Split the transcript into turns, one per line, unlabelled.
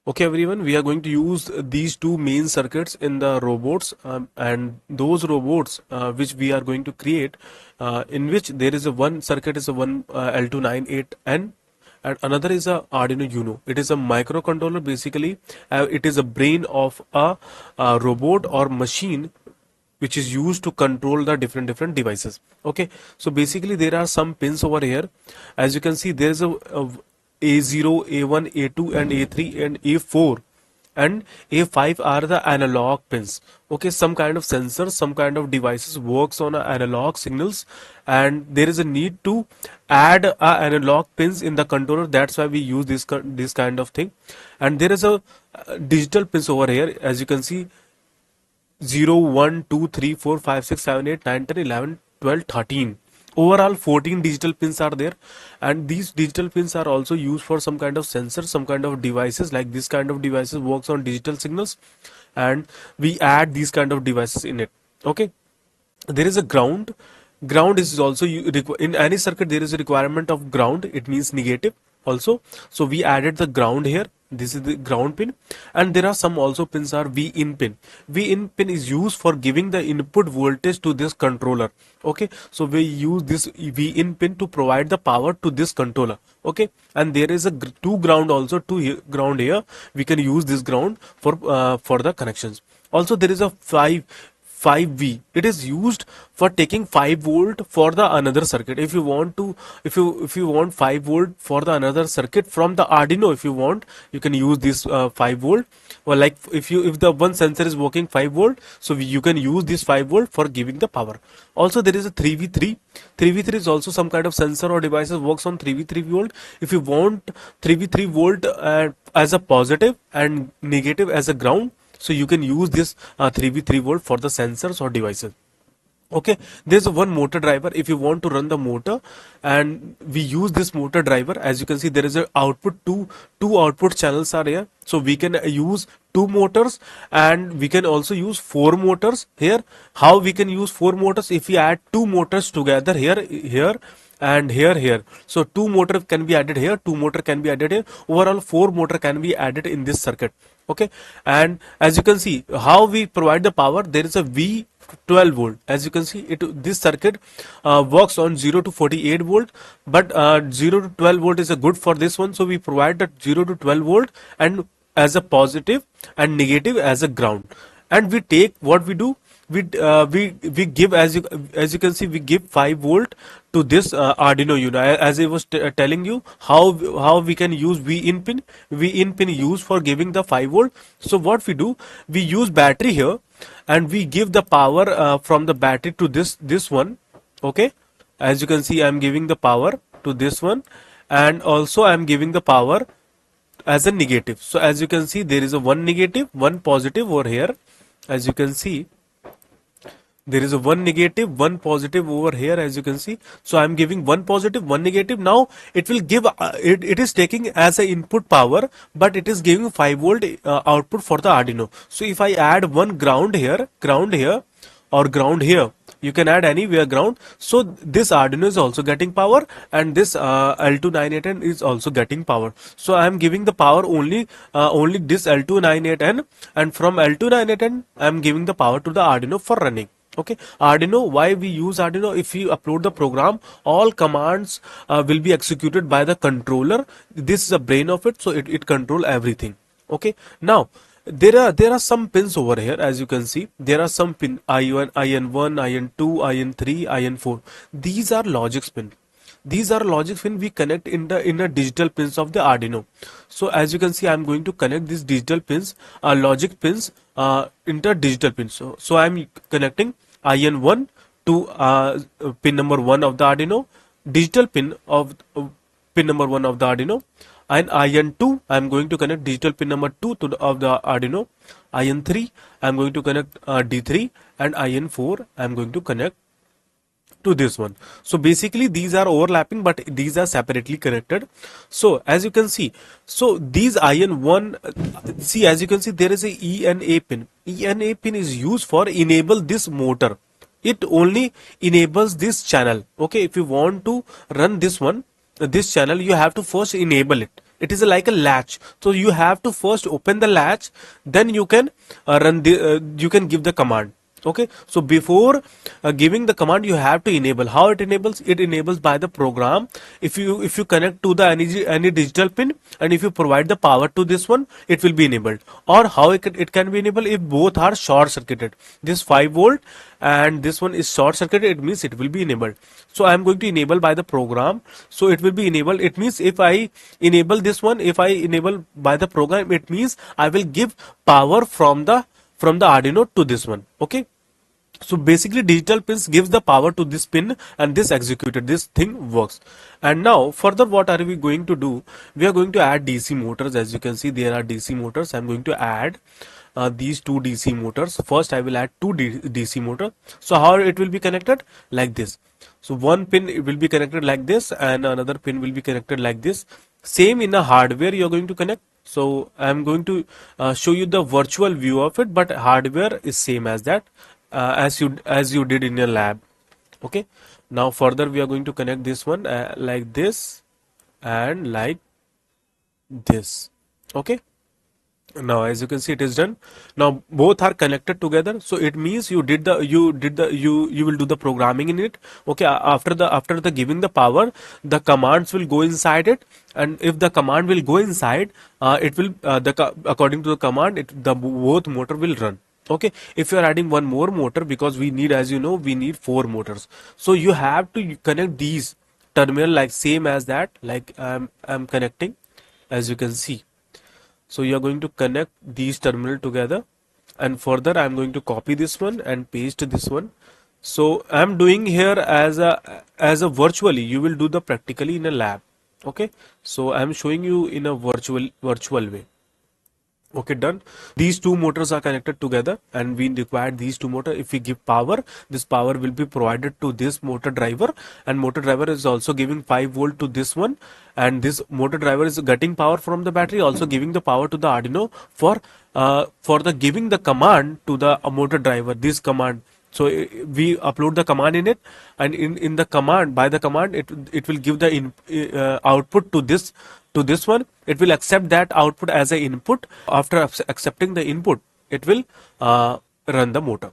Okay, everyone, we are going to use these two main circuits in the robots, and those robots which we are going to create, in which there is a one circuit is a one L298N, and another is a Arduino Uno. It is a microcontroller. Basically, it is a brain of a robot or machine which is used to control the different devices. Okay, so basically there are some pins over here. As you can see, there is a A0, A1, A2 and A3 and A4, and A5 are the analog pins. Okay, some kind of sensor, some kind of devices works on analog signals, and there is a need to add analog pins in the controller. That's why we use this kind of thing. And there is a digital pins over here. As you can see, 0, 1, 2, 3, 4, 5, 6, 7, 8, 9, 10, 11, 12, 13. Overall 14 digital pins are there, and these digital pins are also used for some kind of sensor, some kind of devices. Like this kind of devices works on digital signals, and we add these kind of devices in it. Okay, there is a ground is also in any circuit. There is a requirement of ground. It means negative also, so we added the ground here. This is the ground pin, and there are some also pins are V in pin. V in pin is used for giving the input voltage to this controller. Okay, so we use this V in pin to provide the power to this controller. Okay, and there is a two ground also, ground here. We can use this ground for the connections. Also there is a 5V. It is used for taking 5 volt for the another circuit. If you want to, if you want 5 volt for the another circuit from the Arduino, if you want, you can use this 5 volt. Or like if the one sensor is working 5 volt, so you can use this 5 volt for giving the power. Also there is a 3V3. 3V3 is also some kind of sensor or devices works on 3V3 volt. If you want 3V3 volt as a positive and negative as a ground, so you can use this 3V3 volt for the sensors or devices. Okay, there's one motor driver. If you want to run the motor, and we use this motor driver, as you can see, there is a output, two output channels are here, so we can use two motors, and we can also use four motors here. How we can use four motors? If we add two motors together here and here, so two motor can be added here, two motor can be added here. Overall 4 motor can be added in this circuit. Okay, and as you can see how we provide the power, there is a V 12 volt. As you can see, this circuit works on 0 to 48 volt, but 0 to 12 volt is a good for this one, so we provide that 0 to 12 volt and as a positive and negative as a ground. And we take what we do, we give, as you can see, we give 5 volt to this Arduino Uno. As I was telling you how we can use V in pin used for giving the 5 volt. So what we do, we use battery here, and we give the power from the battery to this one. Okay, as you can see, I am giving the power to this one, and also I am giving the power as a negative. So as you can see, there is a one negative, one positive over here. As you can see, there is a one negative, one positive over here. As you can see, so I am giving one positive, one negative. Now it will give it is taking as a input power, but it is giving 5 volt output for the Arduino. So if I add one ground here or ground here, you can add anywhere ground, so this Arduino is also getting power, and this L298N is also getting power. So I am giving the power only this L298N, and from L298N I am giving the power to the Arduino for running. Okay, Arduino, why we use Arduino? If you upload the program, all commands will be executed by the controller. This is the brain of it, so it control everything. Okay, now there are some pins over here. As you can see, there are some pin IN1, IN2, IN3, IN4. These are logic pin. These are logic pin we connect in the digital pins of the Arduino. So as you can see, I am going to connect these digital pins, logic pins, into digital pins. So I am connecting IN1 to pin number 1 of the Arduino, digital pin of pin number 1 of the Arduino, and IN2 I am going to connect digital pin number 2 of the Arduino, IN3 I am going to connect D3, and IN4 I am going to connect to this one. So basically these are overlapping, but these are separately connected. So as you can see, so these IN1, see, as you can see, there is a ENA pin. ENA pin is used for enable this motor. It only enables this channel. Okay, if you want to run this one, this channel, you have to first enable it. it is like a latch. So you have to first open the latch, then you can you can give the command. Okay, so before giving the command, you have to enable. How it enables? It enables by the program. If you connect to the any digital pin, and if you provide the power to this one, it will be enabled. Or how it can be enabled if both are short circuited. This 5 volt and this one is short circuited, it means it will be enabled. So I am going to enable by the program, so it will be enabled. It means if I enable this one, if I enable by the program, it means I will give power from the Arduino to this one. Okay, so basically digital pins gives the power to this pin, and this executed, this thing works. And now further, what are we going to do? We are going to add DC motors. As you can see, there are DC motors. I'm going to add these two DC motors. First I will add two DC motor. So how it will be connected? Like this. So one pin will be connected like this, and another pin will be connected like this. Same in the hardware you are going to connect. So I'm going to show you the virtual view of it, but hardware is same as that, as you did in your lab. Okay, now further we are going to connect this one like this and like this. Okay, now as you can see, it is done. Now both are connected together, so it means you will do the programming in it. Okay, after the giving the power, the commands will go inside it, and if the command will go inside, it will according to the command, the both motor will run. Okay, if you are adding one more motor, because we need, as you know, we need 4 motors, so you have to connect these terminal like same as that, like I'm connecting, as you can see. So you are going to connect these terminal together, and further I'm going to copy this one and paste this one. So I'm doing here as a virtually. You will do the practically in a lab. Okay, so I'm showing you in a virtual way. Okay, done. These two motors are connected together, and we require these two motors. If we give power, this power will be provided to this motor driver, and motor driver is also giving 5 volt to this one, and this motor driver is getting power from the battery, also giving the power to the Arduino for the giving the command to the motor driver, this command. So we upload the command in it, and in the command, by the command, it will give the output to this one. It will accept that output as an input. After accepting the input, it will run the motor.